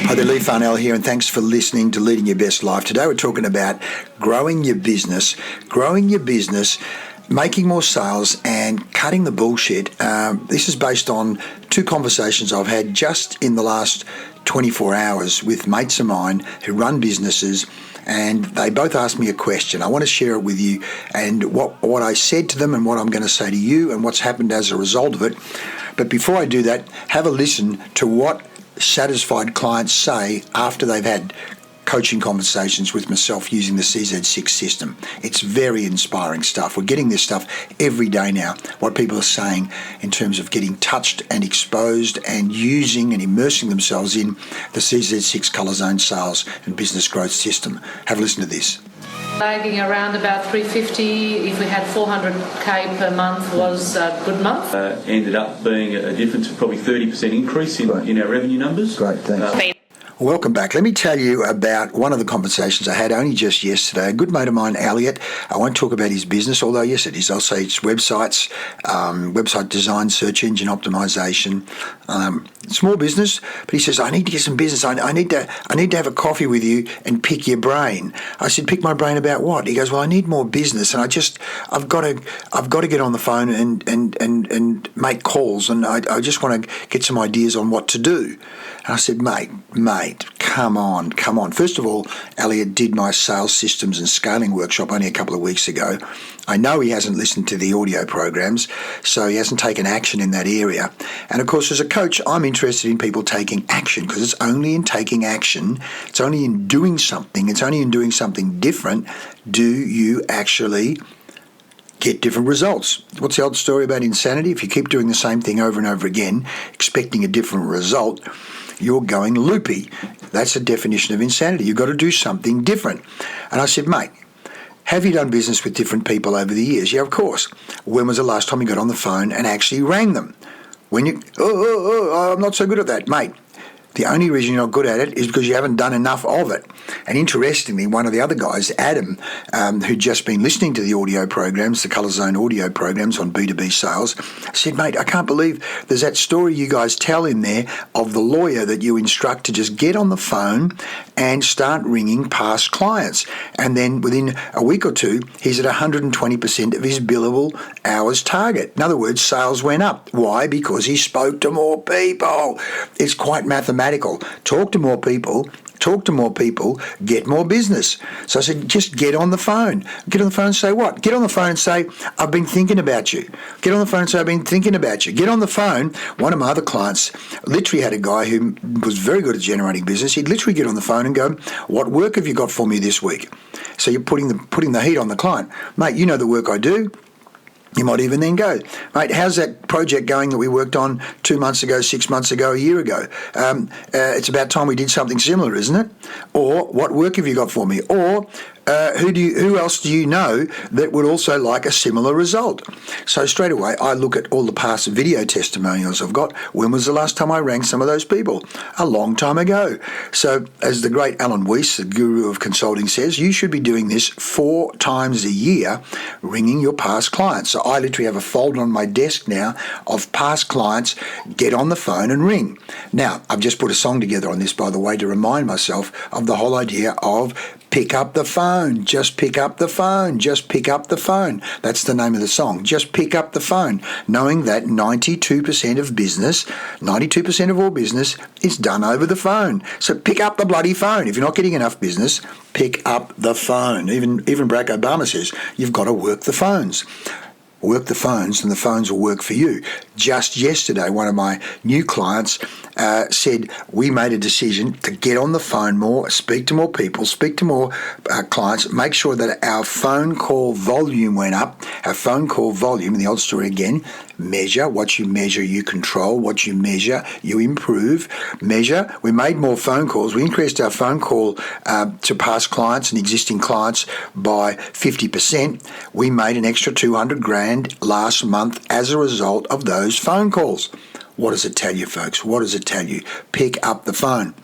Hi there, Leigh Farnell here, and thanks for listening to Leading Your Best Life. Today we're talking about growing your business, making more sales, and cutting the bullshit. This is based on two conversations I've had just in the last 24 hours with mates of mine who run businesses, and they both asked me a question. I want to share it with you, and what I said to them and what I'm going to say to you and what's happened as a result of it. But before I do that, have a listen to what satisfied clients say after they've had coaching conversations with myself using the CZ6 system. It's very inspiring stuff. We're getting this stuff every day now, what people are saying in terms of getting touched and exposed and using and immersing themselves in the CZ6 Colour Zone sales and business growth system. Have a listen to this. Lagging around about 350, if we had 400k per month was a good month. Ended up being a difference of probably 30% increase in our revenue numbers. Great, thanks. Welcome back. Let me tell you about one of the conversations I had only just yesterday. A good mate of mine, Elliot, I won't talk about his business, although yes it is. I'll say it's websites, website design, search engine optimization, small business. But he says, I need to get some business. I need to have a coffee with you and pick your brain. I said, pick my brain about what? He goes, well, I need more business, and I've got to get on the phone and make calls, and I just want to get some ideas on what to do. And I said, mate, come on. First of all, Elliot did my sales systems and scaling workshop only a couple of weeks ago. I know he hasn't listened to the audio programs, so he hasn't taken action in that area. And of course, as a coach, I'm interested in people taking action, because it's only in taking action, it's only in doing something, it's only in doing something different do you actually get different results. What's the old story about insanity? If you keep doing the same thing over and over again, expecting a different result, you're going loopy. That's the definition of insanity. You've got to do something different. And I said, mate, have you done business with different people over the years? Yeah, of course. When was the last time you got on the phone and actually rang them? When you, I'm not so good at that, mate. The only reason you're not good at it is because you haven't done enough of it. And interestingly, one of the other guys, Adam, who'd just been listening to the audio programs, the Colour Zone audio programs on B2B sales, said, mate, I can't believe there's that story you guys tell in there of the lawyer that you instruct to just get on the phone and start ringing past clients. And then within a week or two, he's at 120% of his billable hours target. In other words, sales went up. Why? Because he spoke to more people. It's quite mathematical. Talk to more people, get more business. So I said, just get on the phone. Get on the phone and say what? Get on the phone and say, I've been thinking about you. Get on the phone and say, I've been thinking about you. Get on the phone. One of my other clients literally had a guy who was very good at generating business. He'd literally get on the phone and go, what work have you got for me this week? So you're putting the heat on the client. Mate, you know the work I do. You might even then go, mate, how's that project going that we worked on 2 months ago, 6 months ago, a year ago? It's about time we did something similar, isn't it? Or what work have you got for me? Or who else do you know that would also like a similar result? So straight away, I look at all the past video testimonials I've got. When was the last time I rang some of those people? A long time ago. So as the great Alan Weiss, the guru of consulting, says, you should be doing this 4 times a year, ringing your past clients. So I literally have a folder on my desk now of past clients. Get on the phone and ring. Now, I've just put a song together on this, by the way, to remind myself of the whole idea of pick up the phone, just pick up the phone, just pick up the phone. That's the name of the song. Just pick up the phone, knowing that 92% of business, 92% of all business is done over the phone. So pick up the bloody phone. If you're not getting enough business, pick up the phone. Even Barack Obama says you've got to work the phones. Work the phones and the phones will work for you. Just yesterday, one of my new clients said we made a decision to get on the phone more, speak to more people, speak to more clients, make sure that our phone call volume went up. Our phone call volume, and the old story again, measure. What you measure, you control. What you measure, you improve. Measure. We made more phone calls. We increased our phone call to past clients and existing clients by 50%. We made an extra 200 grand last month as a result of those phone calls. What does it tell you, folks? What does it tell you? Pick up the phone.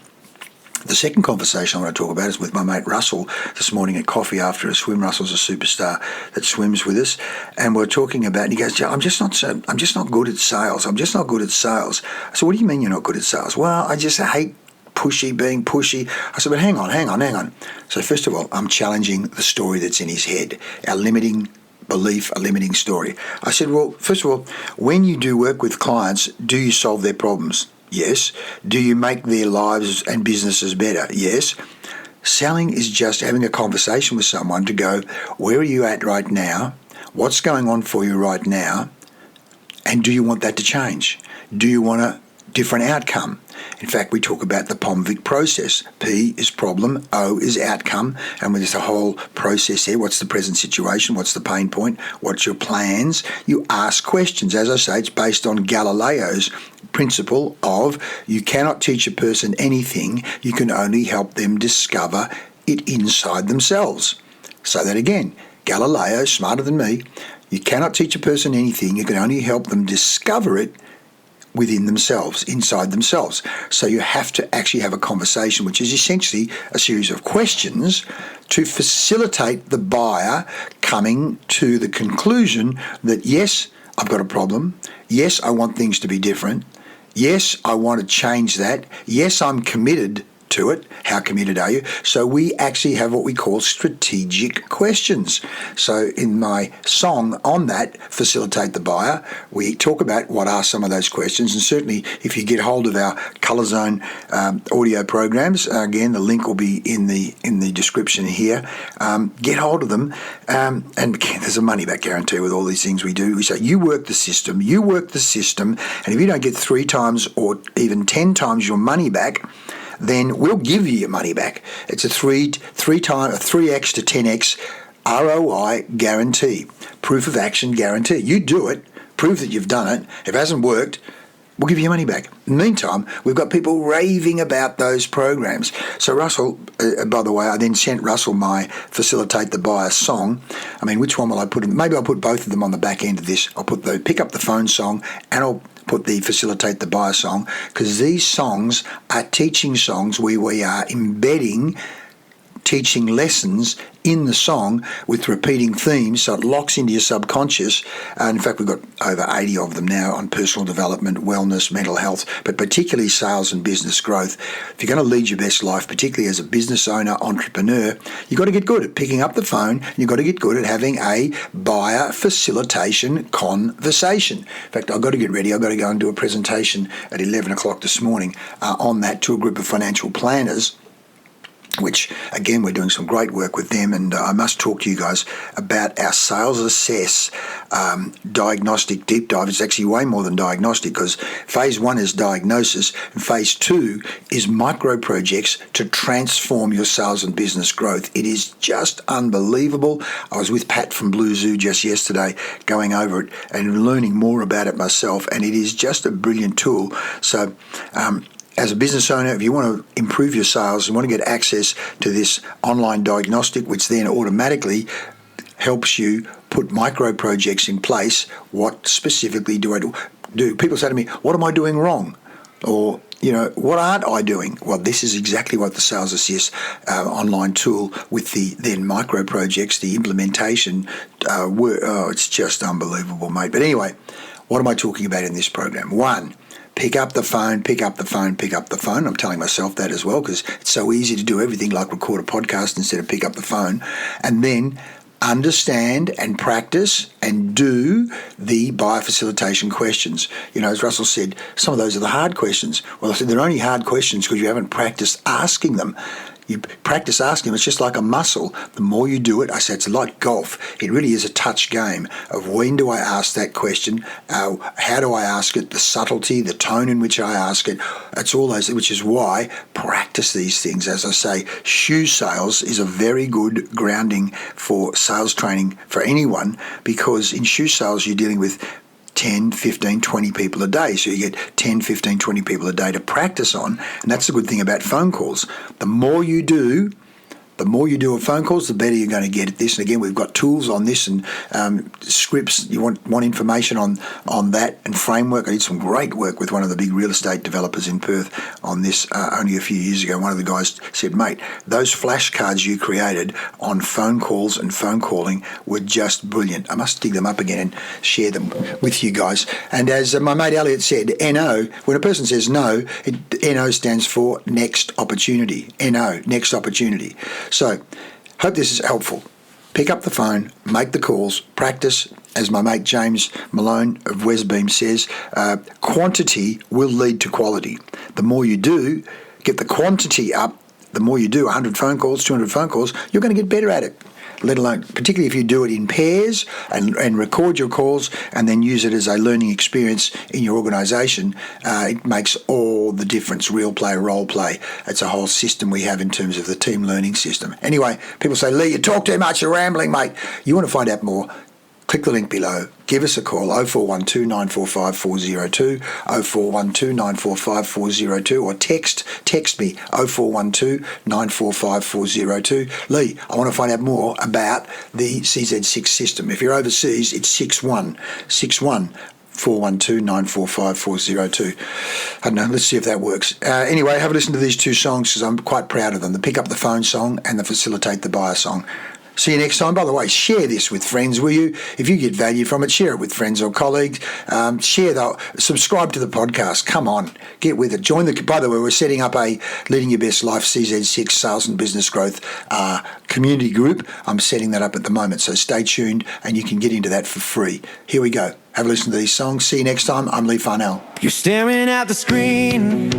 The second conversation I want to talk about is with my mate Russell this morning at coffee after a swim. Russell's a superstar that swims with us, and we're talking about. And he goes, "I'm just not good at sales. I'm just not good at sales." I said, "What do you mean you're not good at sales?" "Well, I just hate pushy. I said, but hang on. So first of all, I'm challenging the story that's in his head, our limiting belief, a limiting story. I said, well, first of all, when you do work with clients, do you solve their problems? Yes. Do you make their lives and businesses better? Yes. Selling is just having a conversation with someone to go, where are you at right now? What's going on for you right now? And do you want that to change? Do you want a different outcome? In fact, we talk about the POMVIC process. P is problem, O is outcome, and there's a whole process here. What's the present situation? What's the pain point? What's your plans? You ask questions. As I say, it's based on Galileo's principle of you cannot teach a person anything, you can only help them discover it inside themselves. So that again, Galileo, smarter than me, you cannot teach a person anything, you can only help them discover it within themselves, inside themselves. So you have to actually have a conversation, which is essentially a series of questions to facilitate the buyer coming to the conclusion that, yes, I've got a problem. Yes, I want things to be different. Yes, I want to change that. Yes, I'm committed to it. How committed are you? So we actually have what we call strategic questions. So in my song on that, Facilitate the Buyer, we talk about what are some of those questions. And certainly if you get hold of our Colour Zone audio programs, again, the link will be in the description here. Get hold of them. And again, there's a money back guarantee with all these things we do. We say, you work the system, and if you don't get 3 times or even 10 times your money back, then we'll give you your money back. It's a 3x to 10x ROI guarantee, proof of action guarantee. You do it, prove that you've done it. If it hasn't worked, we'll give you your money back. In the meantime, we've got people raving about those programs. So Russell, by the way, I then sent Russell my Facilitate the Buyer song. I mean, which one will I put in? Maybe I'll put both of them on the back end of this. I'll put the Pick Up the Phone song and I'll put the Facilitate the Buyer song, because these songs are teaching songs where we are embedding teaching lessons in the song with repeating themes, so it locks into your subconscious. In fact, we've got over 80 of them now on personal development, wellness, mental health, but particularly sales and business growth. If you're going to lead your best life, particularly as a business owner, entrepreneur, you've got to get good at picking up the phone, and you've got to get good at having a buyer facilitation conversation. In fact, I've got to get ready. I've got to go and do a presentation at 11 o'clock this morning on that to a group of financial planners, which, again, we're doing some great work with them. And I must talk to you guys about our Sales Assess diagnostic deep dive. It's actually way more than diagnostic, because phase 1 is diagnosis and phase 2 is micro projects to transform your sales and business growth. It is just unbelievable. I was with Pat from Blue Zoo just yesterday going over it and learning more about it myself, and it is just a brilliant tool. So as a business owner, if you want to improve your sales, you want to get access to this online diagnostic, which then automatically helps you put micro projects in place. What specifically do I do? People say to me, what am I doing wrong? Or, what aren't I doing? Well, this is exactly what the Sales Assist online tool with the then micro projects, the implementation, it's just unbelievable, mate. But anyway, what am I talking about in this program? 1, pick up the phone, pick up the phone, pick up the phone. I'm telling myself that as well, because it's so easy to do everything like record a podcast instead of pick up the phone. And then understand and practice and do the buyer facilitation questions. As Russell said, some of those are the hard questions. Well, I said they're only hard questions because you haven't practiced asking them. You practice asking them. It's just like a muscle. The more you do it, I say it's like golf. It really is a touch game of when do I ask that question, how do I ask it, the subtlety, the tone in which I ask it. It's all those, which is why practice these things. As I say, shoe sales is a very good grounding for sales training for anyone, because in shoe sales you're dealing with 10, 15, 20 people a day. So you get 10, 15, 20 people a day to practice on. And that's the good thing about phone calls. The more you do, The more you do of phone calls, the better you're going to get at this. And again, we've got tools on this and scripts. You want information on that and framework. I did some great work with one of the big real estate developers in Perth on this only a few years ago. One of the guys said, mate, those flashcards you created on phone calls and phone calling were just brilliant. I must dig them up again and share them with you guys. And as my mate Elliot said, NO, when a person says no, NO stands for next opportunity. NO, next opportunity. So, hope this is helpful. Pick up the phone, make the calls, practice. As my mate James Malone of Wesbeam says, quantity will lead to quality. The more you do, get the quantity up, the more you do, 100 phone calls, 200 phone calls, you're going to get better at it. Let alone, particularly if you do it in pairs and record your calls and then use it as a learning experience in your organisation, it makes all the difference. Real play, role play. It's a whole system we have in terms of the team learning system. Anyway, people say, Leigh, you talk too much, you're rambling, mate. You want to find out more? Click the link below. Give us a call, 0412 945 402, 0412 945 402, or text me, 0412 945 402. Leigh, I want to find out more about the CZ6 system. If you're overseas, it's 61 412 945 402. I don't know, let's see if that works. Anyway, have a listen to these two songs because I'm quite proud of them. The Pick Up the Phone song and the Facilitate the Buyer song. See you next time. By the way, share this with friends, will you? If you get value from it, share it with friends or colleagues. Subscribe to the podcast. Come on, get with it. By the way, we're setting up a Leading Your Best Life CZ6 Sales and Business Growth community group. I'm setting that up at the moment, so stay tuned and you can get into that for free. Here we go. Have a listen to these songs. See you next time. I'm Leigh Farnell. You're staring at the screen,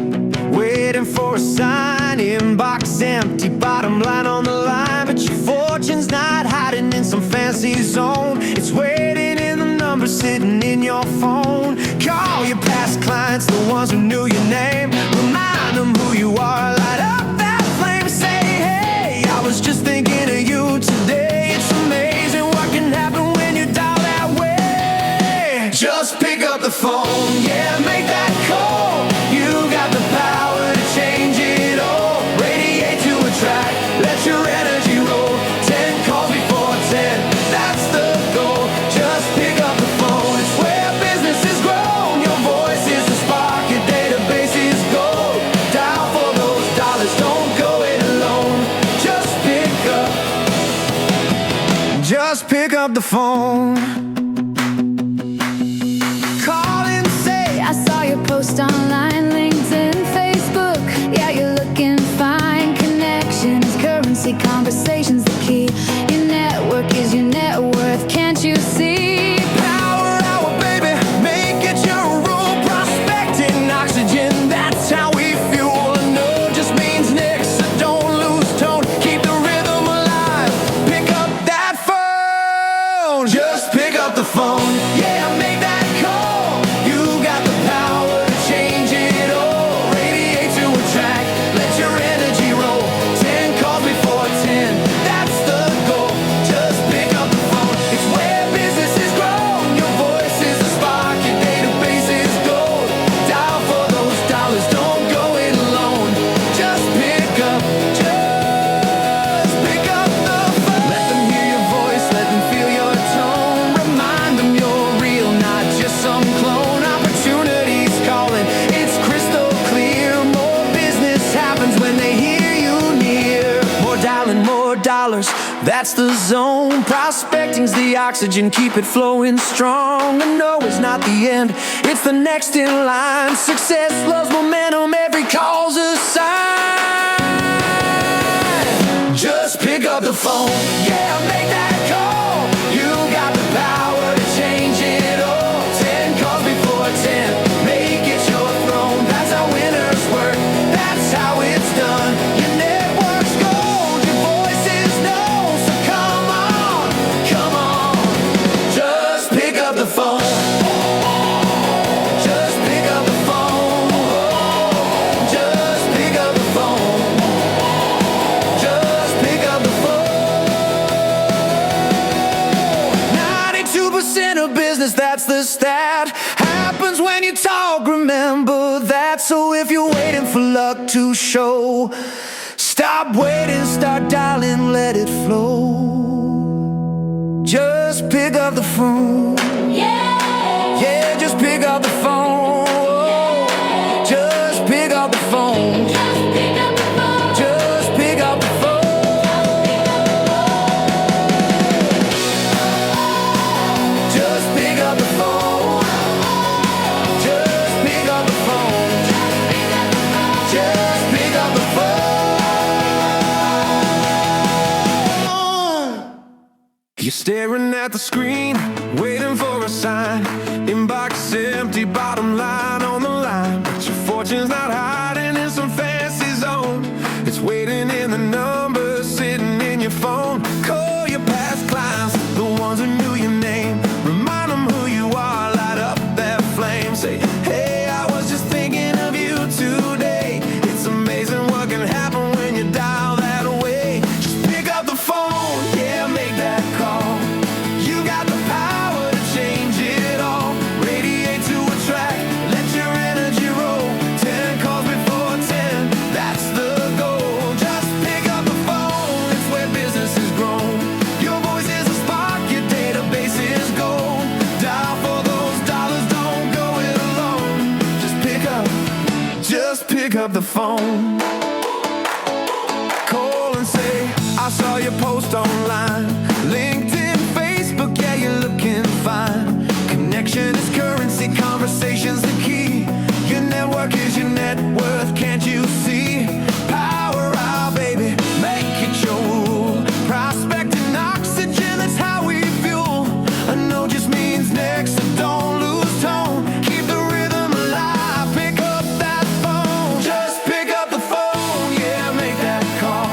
waiting for a sign. Inbox empty, bottom line on the line, but your fortune's not hiding in some fancy zone. It's waiting in the number sitting in your phone. Call your past clients, the ones who knew your name. Remind them who you are, light up that flame. Say, hey, I was just thinking of you today. It's amazing what can happen when you dial that way. Just pick up the phone, yeah, make that call. You got the power to change it all. Radiate to attract, let your energy roll. 10 calls before 10, that's the goal. Just pick up the phone, it's where business is grown. Your voice is the spark, your database is gold. Dial for those dollars, don't go it alone. Just pick up the phone. Post online, LinkedIn, Facebook. Yeah, you're looking fine. Connection is currency, conversation's the key. Your network is your net worth, can't you see? Power hour, baby, make it your rule. Prospecting oxygen, that's how we fuel. No just means next, so don't lose tone. Keep the rhythm alive. Pick up that phone. Just pick up the phone. Yeah, make that call. You got the power. That's the zone. Prospecting's the oxygen, keep it flowing strong. I know it's not the end, it's the next in line. Success loves momentum, every call's a sign. Just pick up the phone, yeah, make that call. You got the power to change it all. 10 calls before 10, make it your throne. That's how winners work, that's how it's done. Your network's gold, your voice is known. So come on, just pick up the phone. Just pick up the phone. Just pick up the phone. Just pick up the phone. 92% of business, that's the stat. Happens when you talk, remember that. So if you're waiting for luck to show, Stop waiting, start dialing, let it flow. Just pick up the phone. Yeah, just pick up the phone. Just pick up the phone. Just pick up the phone. Just pick up the phone. Just pick up the phone. Just pick up the phone. You're staring at the screen, waiting for a sign. Inbox empty, bottom line on the line. But your fortune's not hiding in some fancy zone. It's waiting in the numbers sitting in your phone. Call your past clients, the ones who knew your name. Remind them who you are, light up that flame. Say, hey, I was just thinking of you today. It's amazing what can happen when you dial that away. Just pick up the phone, yeah, make that call. You got the power to change it all. Radiate to attract, let your energy roll. 10 calls before 10, that's the goal. Just pick up the phone, it's where business is grown. Your voice is a spark, your database is gold. Dial for those dollars, don't go it alone. Just pick up the phone. Call and say, I saw your post online. LinkedIn, Facebook, yeah, you're looking fine. Connection is currency, conversation's the key. Your network is your net worth, can't you see? Power out, baby, make it your rule. Prospecting oxygen, that's how we fuel. A no just means next, so don't lose tone. Keep the rhythm alive, pick up that phone. Just pick up the phone, yeah, make that call.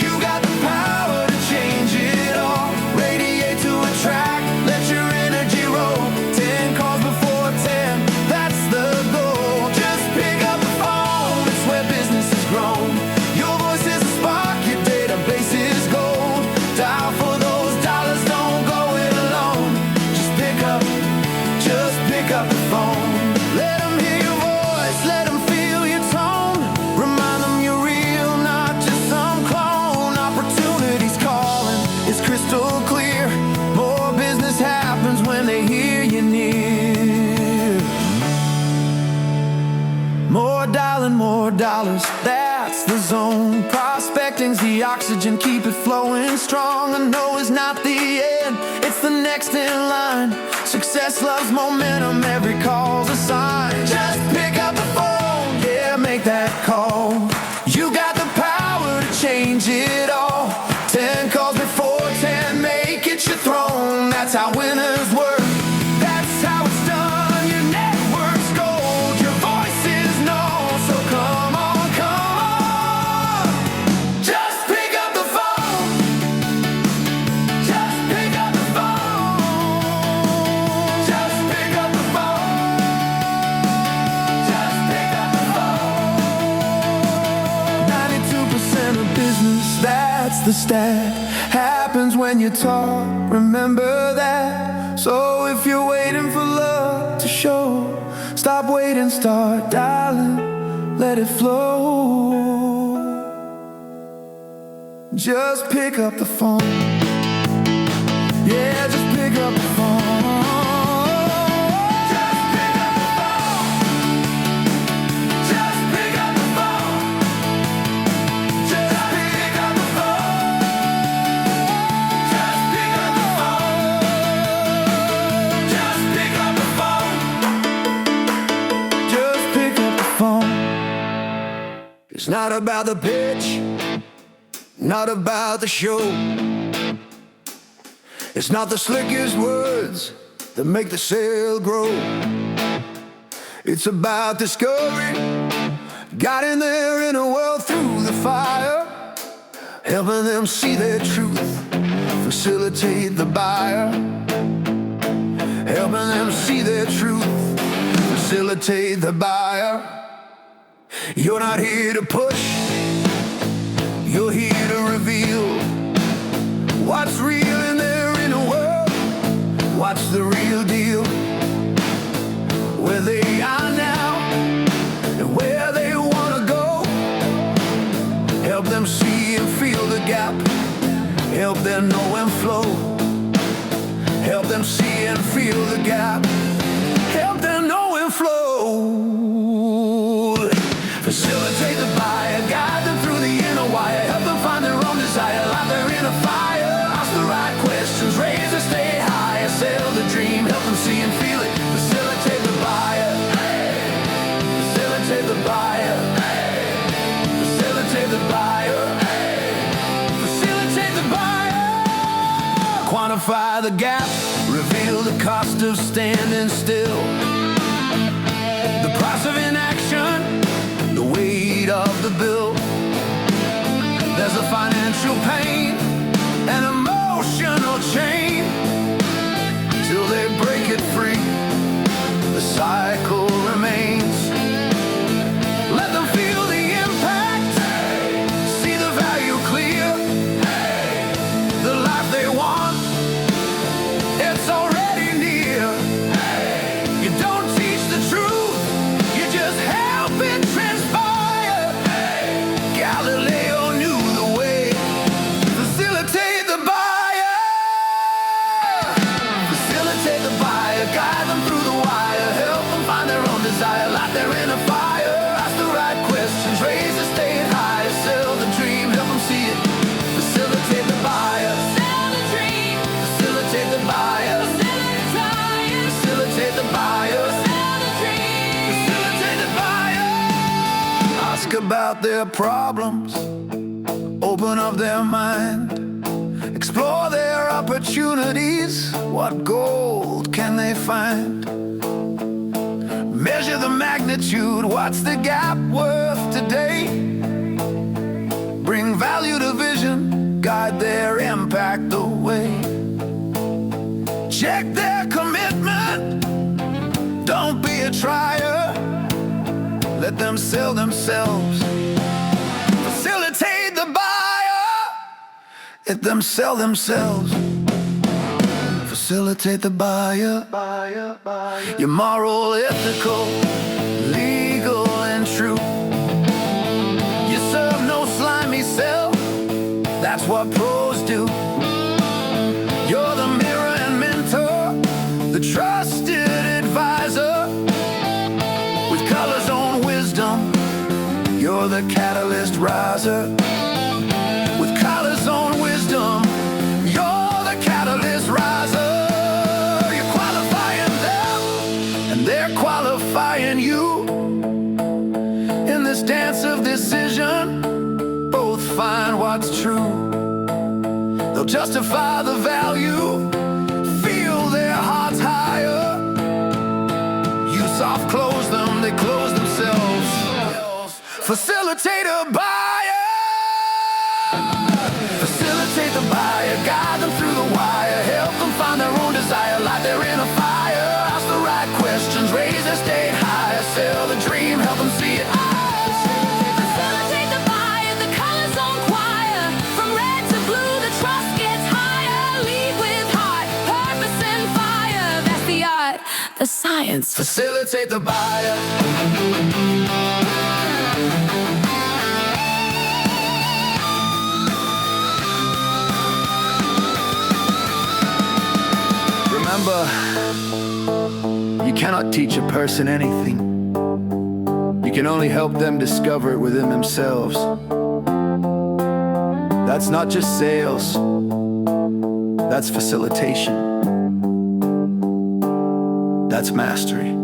You got the power to change it all. Radiate to attract, let your energy roll. 10 calls before 10, that's the goal. Just pick up the phone, it's where business is grown. Your voice is a spark, your database is gold. Dial for those dollars, don't go it alone. Just pick up the phone. Let them hear your voice, let them feel your tone. Remind them you're real, not just some clone. Opportunities calling, it's crystal clear. More business happens when they hear you near. More dialing, more dollars, that's the zone. Prospecting's the oxygen, keep it flowing strong. I know it's not the end, it's the next in line. Success loves momentum, every call's a sign. Just pick up the phone, yeah, make that call. You got the power to change it all. 10 calls before 10, make it your throne. That's how winners work, that's how it's done. Your network's gold, your voice is known. So come on, come on. Just pick up the phone. Just pick up the phone. Just pick up the phone. Just pick up the phone. 92% of business, that's the stat. Happens when you talk, remember that. So if you're waiting for love to show, stop waiting, start dialing, let it flow. Just pick up the phone. Yeah, just pick up the phone. Just pick up the phone. Just pick up the phone. Just pick up the phone. Just pick up the phone. Just pick up the phone. Just pick up the phone. It's not about the pitch, not about the show. It's not the slickest words that make the sale grow. It's about discovery, guiding their inner world through the fire, helping them see their truth, facilitate the buyer. Helping them see their truth, facilitate the buyer. You're not here to push, you're here to reveal what's real in their inner world, what's the real deal. Where they are now and where they wanna go, Help them see and feel the gap. Help them know and flow. Help them see and feel the gap. Help them know and flow. Facilitate the buyer, guide them through the inner wire. Help them find their own desire, light their inner fire. Ask the right questions, raise and stay higher. Sell the dream, help them see and feel it. Facilitate the buyer. Facilitate the buyer. Facilitate the buyer. Facilitate the buyer. Quantify the gap, reveal the cost of standing still. The price of inaction, the weight of the bill. There's a financial pain, an emotional chain. Till they break it free, the cycle remains. Let them feel the impact, see the value clear. The life they want, it's already near. You don't teach the truth, you just help it transpire. Galileo knew the way. Facilitate the buyer. Facilitate the buyer, guide them through the wire. Help them find their own desire, light their inner fire. Ask the right questions, raise the state higher. Sell the dream, help them see it. Facilitate the buyer. Sell the dream. Facilitate the buyer. Facilitate the buyer. Sell the dream. Facilitate the buyer. Ask about their problems, open up their mind, explore their opportunities. What gold can they find? Measure the magnitude, what's the gap worth today? Bring value to vision, guide their impact the way. Check their commitment, don't be a trier. Let them sell themselves. Facilitate the buyer, let them sell themselves. Facilitate the buyer. You're moral, ethical, legal and true. You serve no slimy sell, that's what pros do. You're the mirror and mentor, the trusted advisor. With color's own wisdom, you're the catalyst riser. With color's own wisdom, you're the catalyst riser. You're qualifying them, and they're qualifying you. In this dance of decision, both find what's true. They'll justify the value, feel their hearts higher. You soft close them, they close themselves. Facilitate a buyer. Facilitate the buyer, guide them through the wire. Help them find their own desire, light their inner fire. Ask the right questions, raise their state higher. Sell the dream, help them see it. Facilitate the buyer, the colors on choir. From red to blue, the trust gets higher. Lead with heart, purpose and fire. That's the art, the science. Facilitate the buyer. Remember, you cannot teach a person anything. You can only help them discover it within themselves. That's not just sales, that's facilitation. That's mastery.